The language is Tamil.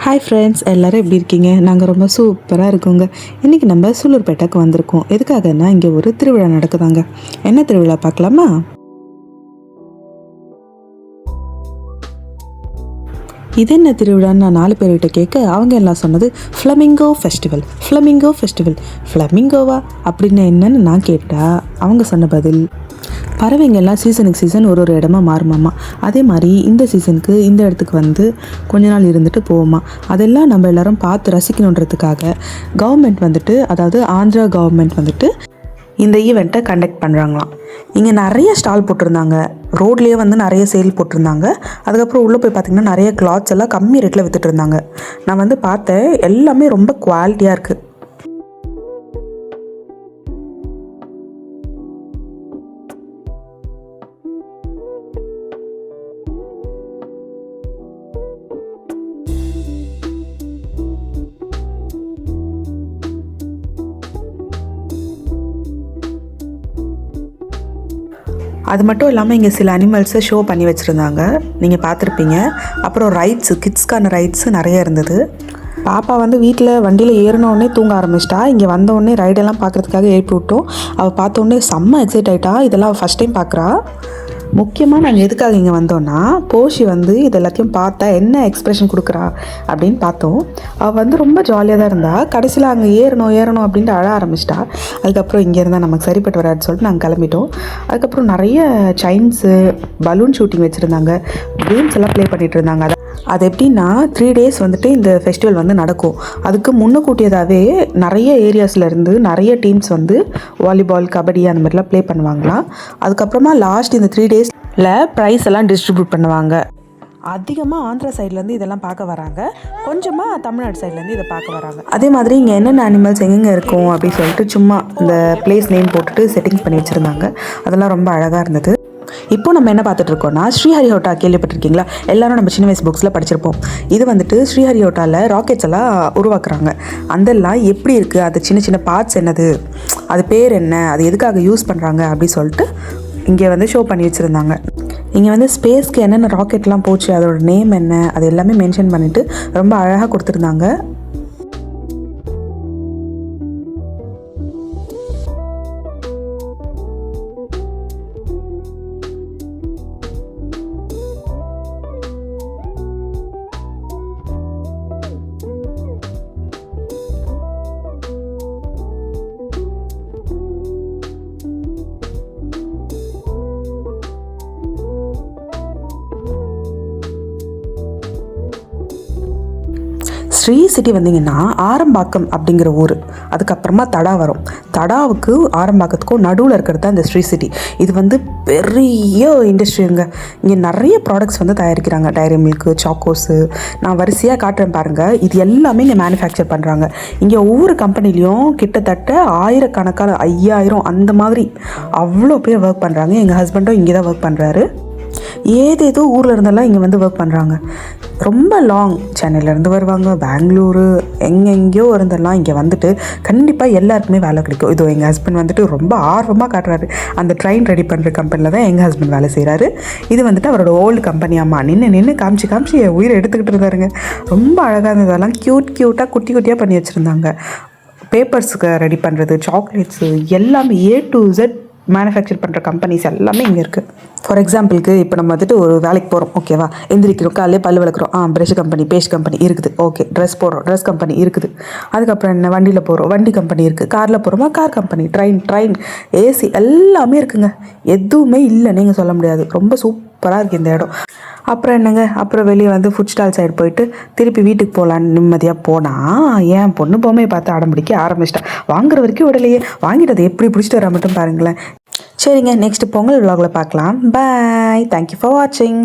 ஹாய் ஃப்ரெண்ட்ஸ், எல்லோரும் எப்படி இருக்கீங்க? நாங்கள் ரொம்ப சூப்பராக இருக்கோங்க. இன்றைக்கி நம்ம சூலூர்பேட்டைக்கு வந்திருக்கோம். எதுக்காகன்னா இங்கே ஒரு திருவிழா நடக்குதாங்க. என்ன திருவிழா பார்க்கலாமா? இது என்ன திருவிழான்னு நான் 4 பேர்கிட்ட கேட்க அவங்க எல்லாம் சொன்னது ஃப்ளமிங்கோ ஃபெஸ்டிவல். ஃப்ளமிங்கோவா அப்படின்னு என்னன்னு நான் கேட்டால் அவங்க சொன்ன பதில், பறவைங்கள்லாம் சீசனுக்கு சீசன் ஒரு இடமா மாறுமாம்மா. அதே மாதிரி இந்த சீசனுக்கு இந்த இடத்துக்கு வந்து கொஞ்ச நாள் இருந்துட்டு போவோமா. அதெல்லாம் நம்ம எல்லோரும் பார்த்து ரசிக்கணுன்றதுக்காக கவர்மெண்ட் வந்துட்டு, அதாவது ஆந்திரா கவர்மெண்ட் வந்துட்டு இந்த ஈவெண்ட்டை கண்டக்ட் பண்ணுறாங்களாம். இங்கே நிறைய ஸ்டால் போட்டிருந்தாங்க, ரோட்லேயே வந்து நிறைய சேல் போட்டிருந்தாங்க. அதுக்கப்புறம் உள்ளே போய் பார்த்திங்கன்னா நிறைய கிளாத்ஸ் எல்லாம் கம்மி ரேட்டில் விற்றுட்டு இருந்தாங்க. நான் வந்து பார்த்தேன், எல்லாமே ரொம்ப குவாலிட்டியாக இருக்குது. அது மட்டும் இல்லாமல் இங்கே சில அனிமல்ஸை ஷோ பண்ணி வச்சுருந்தாங்க, நீங்கள் பார்த்துருப்பீங்க. அப்புறம் ரைட்ஸு, கிட்ஸ்க்கான ரைட்ஸு நிறைய இருந்தது. பாப்பா வந்து வீட்டில் வண்டியில் ஏறினோடனே தூங்க ஆரம்பிச்சிட்டா. இங்கே வந்தோடனே ரைடெல்லாம் பார்க்குறதுக்காக எழுப்பி விட்டோம். அவள் பார்த்தோன்னே செம்ம எக்ஸைட் ஆகிட்டா. இதெல்லாம் அவள் ஃபஸ்ட் டைம் பார்க்குறா. முக்கியமாக நாங்கள் எதுக்காக இங்கே வந்தோன்னா, போஷி வந்து இது எல்லாத்தையும் பார்த்தா என்ன எக்ஸ்ப்ரெஷன் கொடுக்குறா அப்படின்னு பார்த்தோம். அவள் வந்து ரொம்ப ஜாலியாக தான் இருந்தா. கடைசியில் அங்கே ஏறணும் அப்படின்ட்டு அழ ஆரம்பிச்சிட்டா. அதுக்கப்புறம் இங்கே இருந்தால் நமக்கு சரிப்பட்டு வராதுன்னு சொல்லிட்டு நாங்கள் கிளம்பிட்டோம். அதுக்கப்புறம் நிறைய சைன்ஸு, பலூன் ஷூட்டிங் வச்சுருந்தாங்க, கேம்ஸ் எல்லாம் ப்ளே பண்ணிகிட்டு இருந்தாங்க. அது எப்படின்னா 3 days வந்துட்டு இந்த ஃபெஸ்டிவல் வந்து நடக்கும். அதுக்கு முன்னக்கூட்டியதாகவே நிறைய ஏரியாஸ்லேருந்து நிறைய டீம்ஸ் வந்து வாலிபால், கபடி அந்த மாதிரிலாம் ப்ளே பண்ணுவாங்களாம். அதுக்கப்புறமா லாஸ்ட் இந்த 3 daysல ப்ரைஸ் எல்லாம் டிஸ்ட்ரிபியூட் பண்ணுவாங்க. அதிகமாக ஆந்திரா சைட்லேருந்து இதெல்லாம் பார்க்க வராங்க, கொஞ்சமாக தமிழ்நாடு சைட்லேருந்து இதை பார்க்க வராங்க. அதே மாதிரி இங்கே என்னென்ன அனிமல்ஸ் எங்கெங்கே இருக்கும் அப்படின்னு சொல்லிட்டு சும்மா இந்த பிளேஸ் நேம் போட்டுட்டு செட்டிங்ஸ் பண்ணி வச்சுருந்தாங்க. அதெல்லாம் ரொம்ப அழகாக இருந்தது. இப்போ நம்ம என்ன பார்த்துட்ருக்கோன்னா, ஸ்ரீஹரிஹோட்டா கேள்விப்பட்டிருக்கீங்களா? எல்லாரும் நம்ம சின்ன வயசு புக்ஸில் படிச்சிருப்போம். இது வந்துட்டு ஸ்ரீஹரிஹோட்டாவில் ராக்கெட்ஸ் எல்லாம் உருவாக்குறாங்க. அதெல்லாம் எப்படி இருக்குது, அது சின்ன சின்ன பார்ட்ஸ் என்னது, அது பேர் என்ன, அது எதுக்காக யூஸ் பண்ணுறாங்க அப்படி சொல்லிட்டு இங்கே வந்து ஷோ பண்ணி வச்சுருந்தாங்க. இங்கே வந்து ஸ்பேஸ்க்கு என்னென்ன ராக்கெட்லாம் போச்சு, அதோட நேம் என்ன, அது எல்லாமே மென்ஷன் பண்ணிவிட்டு ரொம்ப அழகாக கொடுத்துருந்தாங்க. ஸ்ரீ சிட்டி வந்தீங்கன்னா ஆரம்பாக்கம் அப்படிங்கிற ஊர், அதுக்கப்புறமா தடா வரும். தடாவுக்கு ஆரம்பாக்கத்துக்கும் நடுவில் இருக்கிறது தான் இந்த ஸ்ரீ சிட்டி. இது வந்து பெரிய இண்டஸ்ட்ரிங்க. இங்கே நிறைய ப்ராடக்ட்ஸ் வந்து தயாரிக்கிறாங்க. டைரி மில்க்கு, சாக்கோஸு, நான் வரிசையாக காட்டுறேன் பாருங்கள். இது எல்லாமே இங்கே மேனுஃபேக்சர் பண்ணுறாங்க. இங்கே ஒவ்வொரு கம்பெனிலையும் கிட்டத்தட்ட 1000கணக்கான 5000 அந்த மாதிரி அவ்வளோ பேர் ஒர்க் பண்ணுறாங்க. எங்கள் ஹஸ்பண்டும் இங்கே தான் ஒர்க் பண்ணுறாரு. ஏதேதோ ஊரில் இருந்தெல்லாம் இங்கே வந்து ஒர்க் பண்ணுறாங்க. ரொம்ப லாங், சென்னையிலேருந்து வருவாங்க, பெங்களூரு, எங்கெங்கேயோ இருந்தெல்லாம் இங்கே வந்துட்டு கண்டிப்பாக எல்லாருக்குமே வேலை கிடைக்கும். இதோ எங்கள் ஹஸ்பண்ட் வந்துட்டு ரொம்ப ஆர்வமாக காட்டுறாரு. அந்த ட்ரெயின் ரெடி பண்ணுற கம்பெனியில் தான் எங்கள் ஹஸ்பண்ட் வேலை செய்கிறாரு. இது வந்துட்டு அவரோட ஓல்டு கம்பெனி. அம்மா நின்று காமிச்சு என் உயிரை எடுத்துக்கிட்டு இருந்தாருங்க. ரொம்ப அழகாக இருந்ததெல்லாம் க்யூட்டாக குட்டியாக பண்ணி வச்சுருந்தாங்க. பேப்பர்ஸுக்கு ரெடி பண்ணுறது, சாக்லேட்ஸு, எல்லாமே A to Z மேனுஃபேக்சர் பண்ணுற கம்பெனிஸ் எல்லாமே இங்கே இருக்குது. ஃபார் எக்ஸாம்பிளுக்கு இப்போ நம்ம வந்துட்டு ஒரு வேலைக்கு போகிறோம், ஓகேவா? எந்திரிக்கிறோம், காலையில் பல் விளக்குறோம், ப்ரஷ் கம்பெனி, பேஸ்ட் கம்பெனி இருக்குது. ஓகே, ட்ரெஸ் போடுறோம், ட்ரெஸ் கம்பெனி இருக்குது. அதுக்கப்புறம் என்ன, வண்டியில் போகிறோம், வண்டி கம்பெனி இருக்குது. காரில் போகிறோமா, கார் கம்பெனி, ட்ரெயின், ஏசி எல்லாமே இருக்குங்க. எதுவுமே இல்லை நீங்கள் சொல்ல முடியாது. ரொம்ப சூப்பராக இருக்குது இந்த இடம். அப்புறம் என்னங்க, அப்புறம் வெளியே வந்து ஃபுட் ஸ்டால் சைடு போயிட்டு திருப்பி வீட்டுக்கு போகலான்னு நிம்மதியாக போனால் என் பொண்ணு பொம்மையை பார்த்து ஆரம்பிக்க ஆரம்பிச்சிட்டா. வாங்குற வரைக்கும் விடலையே, வாங்கிட்டு அதை எப்படி பிடிச்சிட்டு வர மட்டும் பாருங்களேன். சரிங்க, நெக்ஸ்ட் பொங்கல் விலாகில் பார்க்கலாம். பாய், தேங்க்யூ ஃபார் வாட்சிங்.